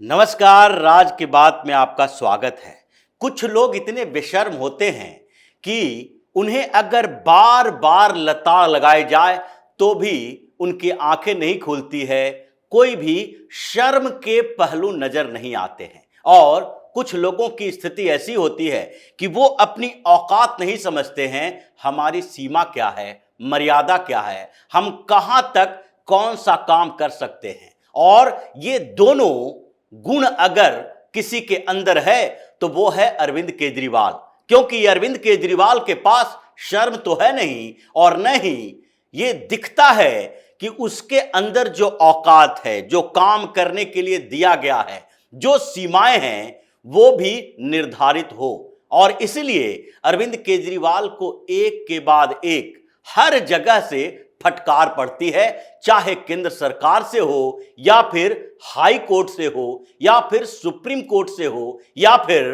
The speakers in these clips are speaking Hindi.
नमस्कार। राज की बात में आपका स्वागत है। कुछ लोग इतने बेशर्म होते हैं कि उन्हें अगर बार बार लताड़ लगाई जाए तो भी उनकी आंखें नहीं खुलती है, कोई भी शर्म के पहलू नजर नहीं आते हैं। और कुछ लोगों की स्थिति ऐसी होती है कि वो अपनी औकात नहीं समझते हैं, हमारी सीमा क्या है, मर्यादा क्या है, हम कहां तक कौन सा काम कर सकते हैं। और ये दोनों गुण अगर किसी के अंदर है तो वो है अरविंद केजरीवाल, क्योंकि अरविंद केजरीवाल के पास शर्म तो है नहीं और न ही ये दिखता है कि उसके अंदर जो औकात है, जो काम करने के लिए दिया गया है, जो सीमाएं हैं, वो भी निर्धारित हो। और इसलिए अरविंद केजरीवाल को एक के बाद एक हर जगह से फटकार पड़ती है, चाहे केंद्र सरकार से हो या फिर हाई कोर्ट से हो या फिर सुप्रीम कोर्ट से हो या फिर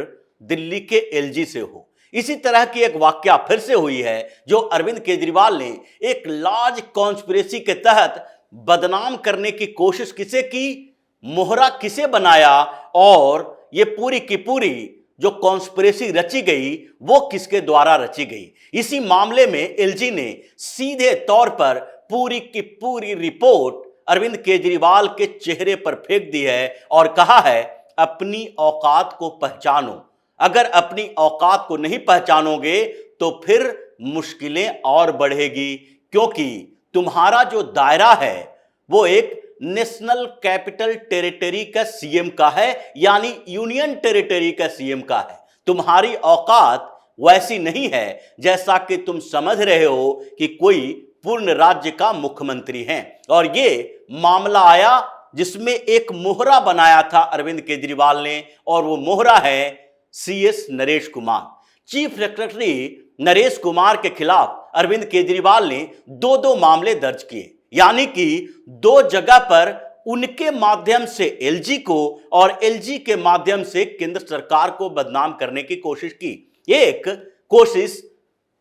दिल्ली के एलजी से हो। इसी तरह की एक वाकया फिर से हुई है जो अरविंद केजरीवाल ने एक लार्ज कॉन्स्पिरेसी के तहत बदनाम करने की कोशिश किसे की, मोहरा किसे बनाया, और ये पूरी की पूरी जो कॉन्स्पिरेसी रची गई वो किसके द्वारा रची गई। इसी मामले में एलजी ने सीधे तौर पर पूरी की पूरी रिपोर्ट अरविंद केजरीवाल के चेहरे पर फेंक दी है और कहा है, अपनी औकात को पहचानो। अगर अपनी औकात को नहीं पहचानोगे तो फिर मुश्किलें और बढ़ेगी, क्योंकि तुम्हारा जो दायरा है वो एक नेशनल कैपिटल टेरिटरी का सीएम का है, यानी यूनियन टेरिटरी का सीएम का है। तुम्हारी औकात वैसी नहीं है जैसा कि तुम समझ रहे हो कि कोई पूर्ण राज्य का मुख्यमंत्री है। और ये मामला आया जिसमें एक मोहरा बनाया था अरविंद केजरीवाल ने, और वो मोहरा है CS Naresh Kumar. Chief secretary Naresh Kumar के खिलाफ अरविंद केजरीवाल ने दो मामले दर्ज किए, यानी कि दो जगह पर उनके माध्यम से एलजी को और एलजी के माध्यम से केंद्र सरकार को बदनाम करने की कोशिश की। एक कोशिश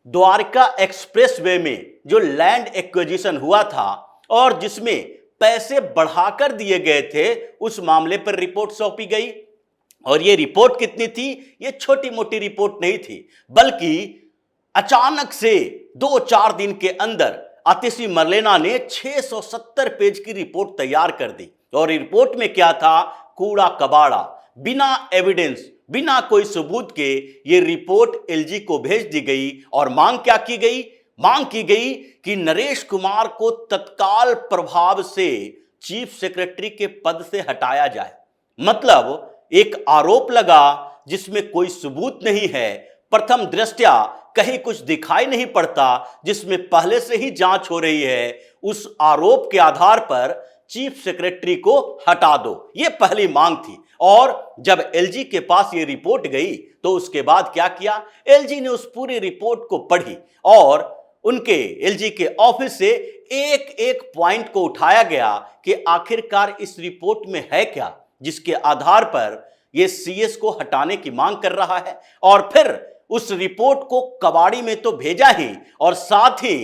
द्वारका एक्सप्रेसवे में जो लैंड एक्विजिशन हुआ था और जिसमें पैसे बढ़ाकर दिए गए थे, उस मामले पर रिपोर्ट सौंपी गई। और ये रिपोर्ट कितनी थी? ये छोटी मोटी रिपोर्ट नहीं थी, बल्कि अचानक से 2-4 दिन के अंदर आतिशी मरलेना ने 670 पेज की रिपोर्ट तैयार कर दी। और रिपोर्ट में क्या था? कूड़ा कबाड़ा, बिना एविडेंस, बिना कोई सबूत के ये रिपोर्ट एलजी को भेज दी गई। और मांग क्या की गई? मांग की गई कि नरेश कुमार को तत्काल प्रभाव से चीफ सेक्रेटरी के पद से हटाया जाए। मतलब एक आरोप लगा जिसमें कोई सबूत नहीं है, प्रथम दृष्टया कहीं कुछ दिखाई नहीं पड़ता, जिसमें पहले से ही जांच हो रही है, उस आरोप के आधार पर चीफ सेक्रेटरी को हटा दो, ये पहली मांग थी। और जब एलजी के पास ये रिपोर्ट गई तो उसके बाद क्या किया? एलजी ने उस पूरी रिपोर्ट को पढ़ी और उनके एलजी के ऑफिस से एक एक पॉइंट को उठाया गया कि आखिरकार इस रिपोर्ट में है क्या, जिसके आधार पर यह सीएस को हटाने की मांग कर रहा है। और फिर उस रिपोर्ट को कबाड़ी में तो भेजा ही, और साथ ही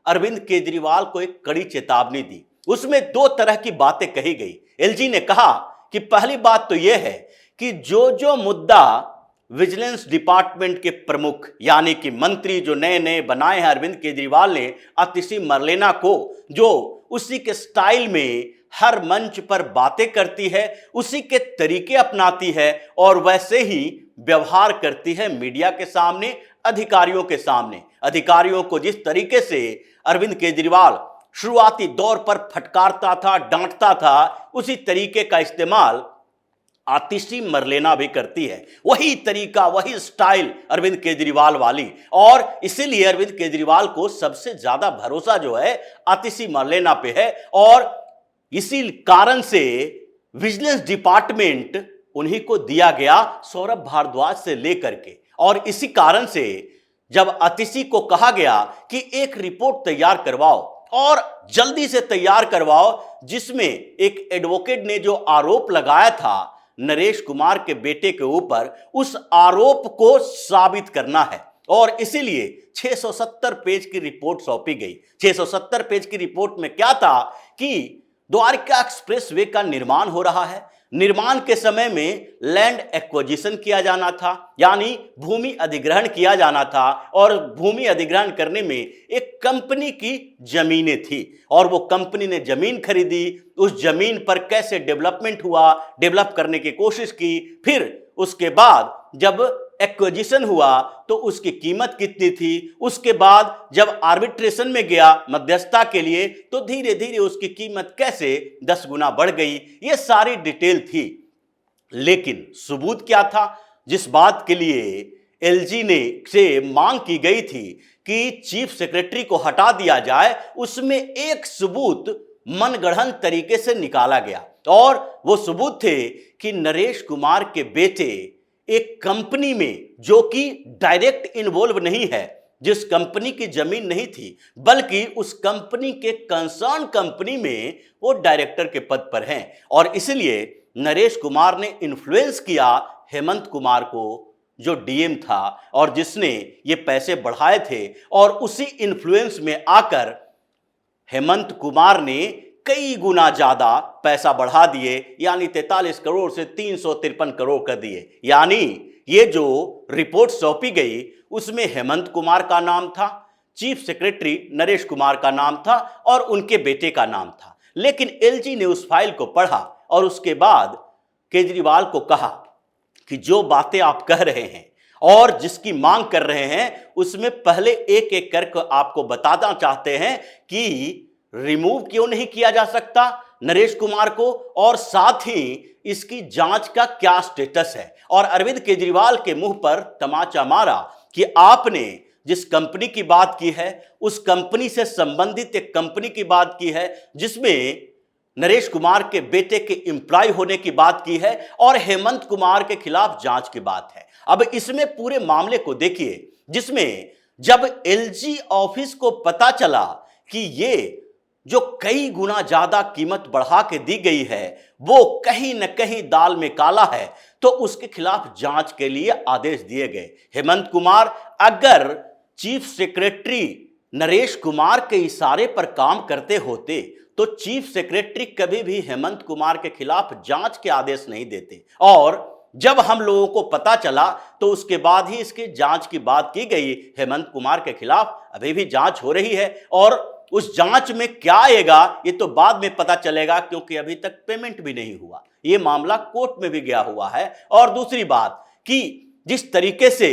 अरविंद केजरीवाल को एक कड़ी चेतावनी दी। उसमें 2 तरह की बातें कही गई। एलजी ने कहा कि पहली बात तो यह है कि जो मुद्दा विजिलेंस डिपार्टमेंट के प्रमुख यानी कि मंत्री जो नए नए बनाए हैं अरविंद केजरीवाल ने, आतिशी मरलेना को, जो उसी के स्टाइल में हर मंच पर बातें करती है, उसी के तरीके अपनाती है और वैसे ही व्यवहार करती है मीडिया के सामने, अधिकारियों के सामने। अधिकारियों को जिस तरीके से अरविंद केजरीवाल शुरुआती दौर पर फटकारता था, डांटता था, उसी तरीके का इस्तेमाल आतिशी मरलेना भी करती है। वही तरीका, वही स्टाइल अरविंद केजरीवाल वाली। और इसीलिए अरविंद केजरीवाल को सबसे ज्यादा भरोसा जो है आतिशी मरलेना पे है। और इसी कारण से विजिलेंस डिपार्टमेंट उन्हीं को दिया गया, सौरभ भारद्वाज से लेकर के। और इसी कारण से जब आतिशी को कहा गया कि एक रिपोर्ट तैयार करवाओ और जल्दी से तैयार करवाओ, जिसमें एक एडवोकेट ने जो आरोप लगाया था नरेश कुमार के बेटे के ऊपर, उस आरोप को साबित करना है। और इसीलिए 670 पेज की रिपोर्ट सौंपी गई। 670 पेज की रिपोर्ट में क्या था कि द्वारका एक्सप्रेसवे का निर्माण हो रहा है, निर्माण के समय में लैंड एक्विजिशन किया जाना था, यानी भूमि अधिग्रहण किया जाना था, और भूमि अधिग्रहण करने में एक कंपनी की जमीनें थी और वो कंपनी ने जमीन खरीदी, उस जमीन पर कैसे डेवलपमेंट हुआ, डेवलप करने की कोशिश की, फिर उसके बाद जब एक्विजिशन हुआ तो उसकी कीमत कितनी थी, उसके बाद जब आर्बिट्रेशन में गया मध्यस्थता के लिए तो धीरे धीरे उसकी कीमत कैसे 10 गुना बढ़ गई, ये सारी डिटेल थी। लेकिन सबूत क्या था? जिस बात के लिए एलजी ने से मांग की गई थी कि चीफ सेक्रेटरी को हटा दिया जाए, उसमें एक सबूत मनगढ़ंत तरीके से निकाला गया और वो सबूत थे कि नरेश कुमार के बेटे एक कंपनी में, जो कि डायरेक्ट इन्वॉल्व नहीं है, जिस कंपनी की जमीन नहीं थी, बल्कि उस कंपनी के कंसर्न कंपनी में वो डायरेक्टर के पद पर हैं, और इसलिए नरेश कुमार ने इन्फ्लुएंस किया हेमंत कुमार को, जो डीएम था और जिसने ये पैसे बढ़ाए थे, और उसी इन्फ्लुएंस में आकर हेमंत कुमार ने कई गुना ज्यादा पैसा बढ़ा दिए, यानी 43 करोड़ से 353 करोड़ कर दिए। यानी ये जो रिपोर्ट सौंपी गई उसमें हेमंत कुमार का नाम था, चीफ सेक्रेटरी नरेश कुमार का नाम था और उनके बेटे का नाम था। लेकिन एलजी ने उस फाइल को पढ़ा और उसके बाद केजरीवाल को कहा कि जो बातें आप कह रहे हैं और जिसकी मांग कर रहे हैं, उसमें पहले एक एक करके आपको बताना चाहते हैं कि रिमूव क्यों नहीं किया जा सकता नरेश कुमार को, और साथ ही इसकी जांच का क्या स्टेटस है। और अरविंद केजरीवाल के मुंह पर तमाचा मारा कि आपने जिस कंपनी की बात की है उस कंपनी से संबंधित एक कंपनी की बात की है जिसमें नरेश कुमार के बेटे के एम्प्लॉय होने की बात की है और हेमंत कुमार के खिलाफ जांच की बात है। अब इसमें पूरे मामले को देखिए, जिसमें जब एलजी ऑफिस को पता चला कि ये जो कई गुना ज्यादा कीमत बढ़ा के दी गई है वो कहीं न कहीं दाल में काला है, तो उसके खिलाफ जांच के लिए आदेश दिए गए। हेमंत कुमार अगर चीफ सेक्रेटरी नरेश कुमार के इशारे पर काम करते होते तो चीफ सेक्रेटरी कभी भी हेमंत कुमार के खिलाफ जांच के आदेश नहीं देते, और जब हम लोगों को पता चला तो उसके बाद ही इसकी जांच की बात की गई। हेमंत कुमार के खिलाफ अभी भी जांच हो रही है और उस जांच में क्या आएगा ये तो बाद में पता चलेगा, क्योंकि अभी तक पेमेंट भी नहीं हुआ, ये मामला कोर्ट में भी गया हुआ है। और दूसरी बात कि जिस तरीके से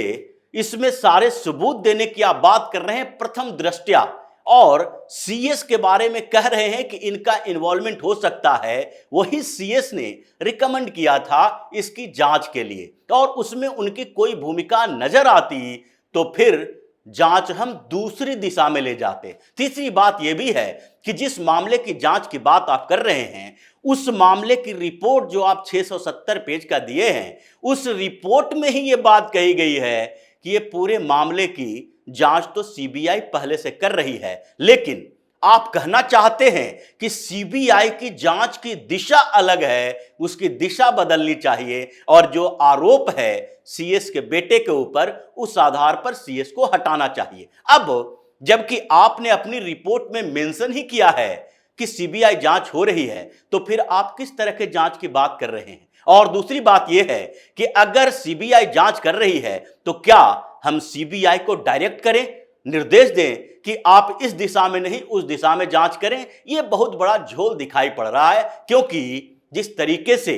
इसमें सारे सबूत देने की आप बात कर रहे हैं प्रथम दृष्टया, और सीएस के बारे में कह रहे हैं कि इनका इन्वॉल्वमेंट हो सकता है, वही सीएस ने रिकमेंड किया था इसकी जांच के लिए, और उसमें उनकी कोई भूमिका नजर आती तो फिर जांच हम दूसरी दिशा में ले जाते। तीसरी बात यह भी है कि जिस मामले की जांच की बात आप कर रहे हैं उस मामले की रिपोर्ट जो आप 670 पेज का दिए हैं, उस रिपोर्ट में ही यह बात कही गई है कि ये पूरे मामले की जांच तो सीबीआई पहले से कर रही है, लेकिन आप कहना चाहते हैं कि सीबीआई की जांच की दिशा अलग है, उसकी दिशा बदलनी चाहिए, और जो आरोप है सीएस के बेटे के ऊपर उस आधार पर सीएस को हटाना चाहिए। अब जबकि आपने अपनी रिपोर्ट में मेंशन ही किया है कि सीबीआई जांच हो रही है, तो फिर आप किस तरह के जांच की बात कर रहे हैं? और दूसरी बात यह है कि अगर सीबीआई जांच कर रही है तो क्या हम सीबीआई को डायरेक्ट करें, निर्देश दें कि आप इस दिशा में नहीं उस दिशा में जांच करें? यह बहुत बड़ा झोल दिखाई पड़ रहा है, क्योंकि जिस तरीके से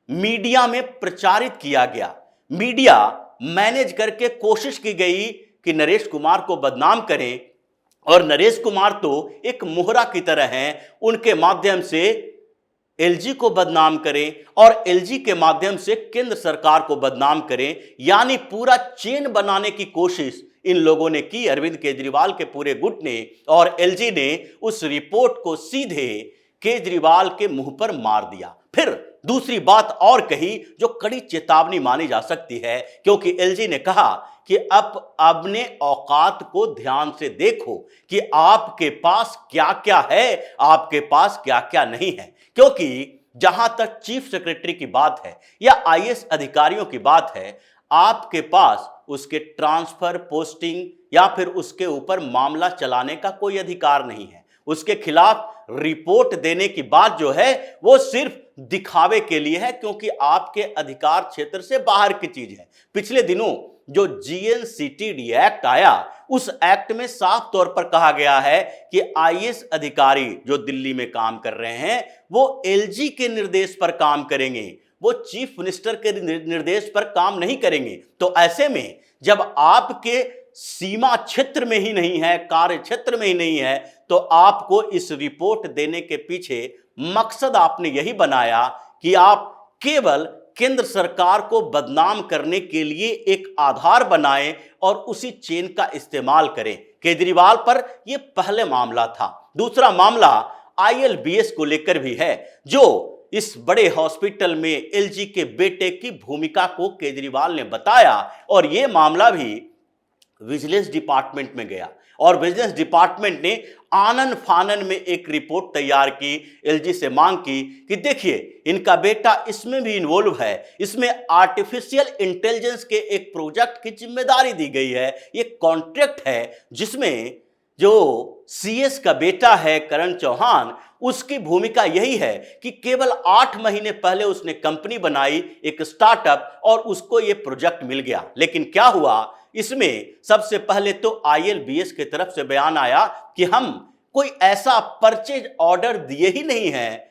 मीडिया में प्रचारित किया गया, मीडिया मैनेज करके कोशिश की गई कि नरेश कुमार को बदनाम करें, और नरेश कुमार तो एक मोहरा की तरह हैं, उनके माध्यम से एलजी को बदनाम करें और एलजी के माध्यम से केंद्र सरकार को बदनाम करें, यानी पूरा चेन बनाने की कोशिश इन लोगों ने की, अरविंद केजरीवाल के पूरे गुट ने, और एलजी ने उस रिपोर्ट को सीधे केजरीवाल के मुंह पर मार दिया। फिर दूसरी बात और कही जो कड़ी चेतावनी मानी जा सकती है, क्योंकि एलजी ने कहा कि अब अपने औकात को ध्यान से देखो कि आपके पास क्या क्या है, आपके पास क्या क्या नहीं है, क्योंकि जहां तक चीफ सेक्रेटरी की बात है या आईएएस अधिकारियों की बात है, आपके पास उसके ट्रांसफर, पोस्टिंग या फिर उसके ऊपर मामला चलाने का कोई अधिकार नहीं है। उसके खिलाफ रिपोर्ट देने की बात जो है वो सिर्फ दिखावे के लिए है, क्योंकि आपके अधिकार क्षेत्र से बाहर की चीज है। पिछले दिनों जो GNCTD एक्ट आया, उस एक्ट में साफ तौर पर कहा गया है कि आईएएस अधिकारी जो दिल्ली में काम कर रहे हैं वो एलजी के निर्देश पर काम करेंगे, वो चीफ मिनिस्टर के निर्देश पर काम नहीं करेंगे। तो ऐसे में जब आपके सीमा क्षेत्र में ही नहीं है, कार्य क्षेत्र में ही नहीं है, तो आपको इस रिपोर्ट देने के पीछे मकसद आपने यही बनाया कि आप केवल केंद्र सरकार को बदनाम करने के लिए एक आधार बनाएं और उसी चेन का इस्तेमाल करें। केजरीवाल पर यह पहले मामला था। दूसरा मामला ILBS को लेकर भी है, जो इस बड़े हॉस्पिटल में एलजी के बेटे की भूमिका को केजरीवाल ने बताया, और यह मामला भी विजिलेंस डिपार्टमेंट में गया और विजिलेंस डिपार्टमेंट ने आनन फानन में एक रिपोर्ट तैयार की, एलजी से मांग की कि देखिए इनका बेटा इसमें भी इन्वॉल्व है, इसमें आर्टिफिशियल इंटेलिजेंस के एक प्रोजेक्ट की जिम्मेदारी दी गई है, ये कॉन्ट्रैक्ट है जिसमें जो CS का बेटा है करण चौहान, उसकी भूमिका यही है कि केवल 8 महीने पहले उसने कंपनी बनाई, एक स्टार्टअप, और उसको ये प्रोजेक्ट मिल गया। लेकिन क्या हुआ, इसमें सबसे पहले तो ILBS की तरफ से बयान आया कि हम कोई ऐसा परचेज ऑर्डर दिए ही नहीं है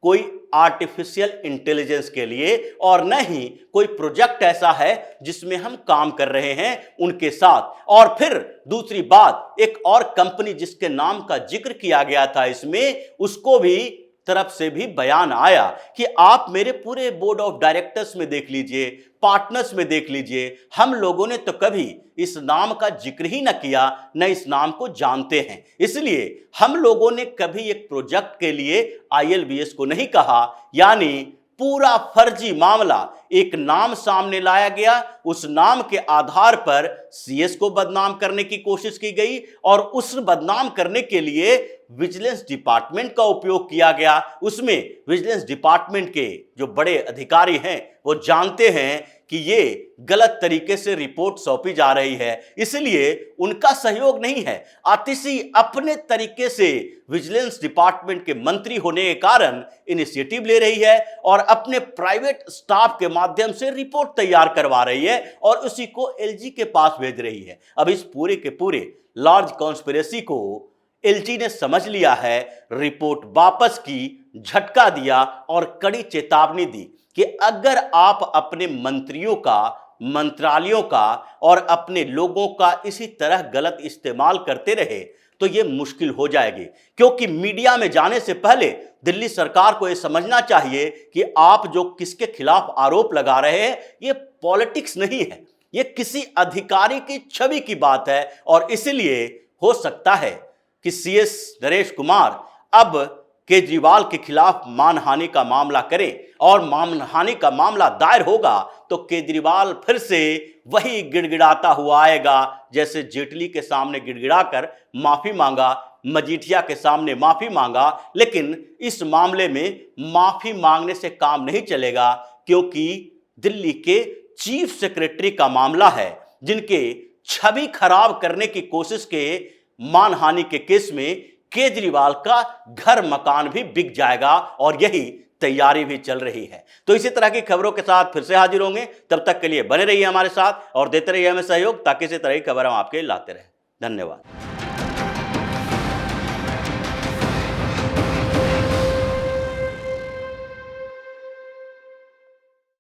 कोई आर्टिफिशियल इंटेलिजेंस के लिए, और न ही कोई प्रोजेक्ट ऐसा है जिसमें हम काम कर रहे हैं उनके साथ। और फिर दूसरी बात, एक और कंपनी जिसके नाम का जिक्र किया गया था इसमें, उसको भी तरफ से भी बयान आया कि आप मेरे पूरे बोर्ड ऑफ डायरेक्टर्स में देख लीजिए, पार्टनर्स में देख लीजिए, हम लोगों ने तो कभी इस नाम का जिक्र ही न किया, न इस नाम को जानते हैं, इसलिए हम लोगों ने कभी एक प्रोजेक्ट के लिए ILBS को नहीं कहा। यानी पूरा फर्जी मामला, एक नाम सामने लाया गया, उस नाम के आधार पर CS को बदनाम करने की कोशिश की गई, और उस बदनाम करने के लिए विजिलेंस डिपार्टमेंट का उपयोग किया गया। उसमें विजिलेंस डिपार्टमेंट के जो बड़े अधिकारी हैं वो जानते हैं कि ये गलत तरीके से रिपोर्ट सौंपी जा रही है, इसलिए उनका सहयोग नहीं है। आतिशी अपने तरीके से विजिलेंस डिपार्टमेंट के मंत्री होने के कारण इनिशिएटिव ले रही है और अपने प्राइवेट स्टाफ के माध्यम से रिपोर्ट तैयार करवा रही है और उसी को LG के पास भेज रही है। अब इस पूरे के पूरे लार्ज कॉन्स्पिरेसी को LG ने समझ लिया है, रिपोर्ट वापस की, झटका दिया और कड़ी चेतावनी दी कि अगर आप अपने मंत्रियों का, मंत्रालयों का और अपने लोगों का इसी तरह गलत इस्तेमाल करते रहे तो यह मुश्किल हो जाएगी। क्योंकि मीडिया में जाने से पहले दिल्ली सरकार को यह समझना चाहिए कि आप जो किसके खिलाफ आरोप लगा रहे हैं ये पॉलिटिक्स नहीं है, ये किसी अधिकारी की छवि की बात है। और इसलिए हो सकता है कि CS नरेश कुमार अब केजरीवाल के खिलाफ मानहानि का मामला करें, और मानहानि का मामला दायर होगा तो केजरीवाल फिर से वही गिड़गिड़ाता हुआ आएगा, जैसे जेटली के सामने गिड़गिड़ाकर माफी मांगा, मजीठिया के सामने माफी मांगा। लेकिन इस मामले में माफी मांगने से काम नहीं चलेगा, क्योंकि दिल्ली के चीफ सेक्रेटरी का मामला है, जिनके छवि खराब करने की कोशिश के मानहानि के केस में केजरीवाल का घर मकान भी बिक जाएगा, और यही तैयारी भी चल रही है। तो इसी तरह की खबरों के साथ फिर से हाजिर होंगे, तब तक के लिए बने रहिए हमारे साथ और देते रहिए हमें सहयोग, ताकि इसी तरह की खबर हम आपके लाते रहें। धन्यवाद।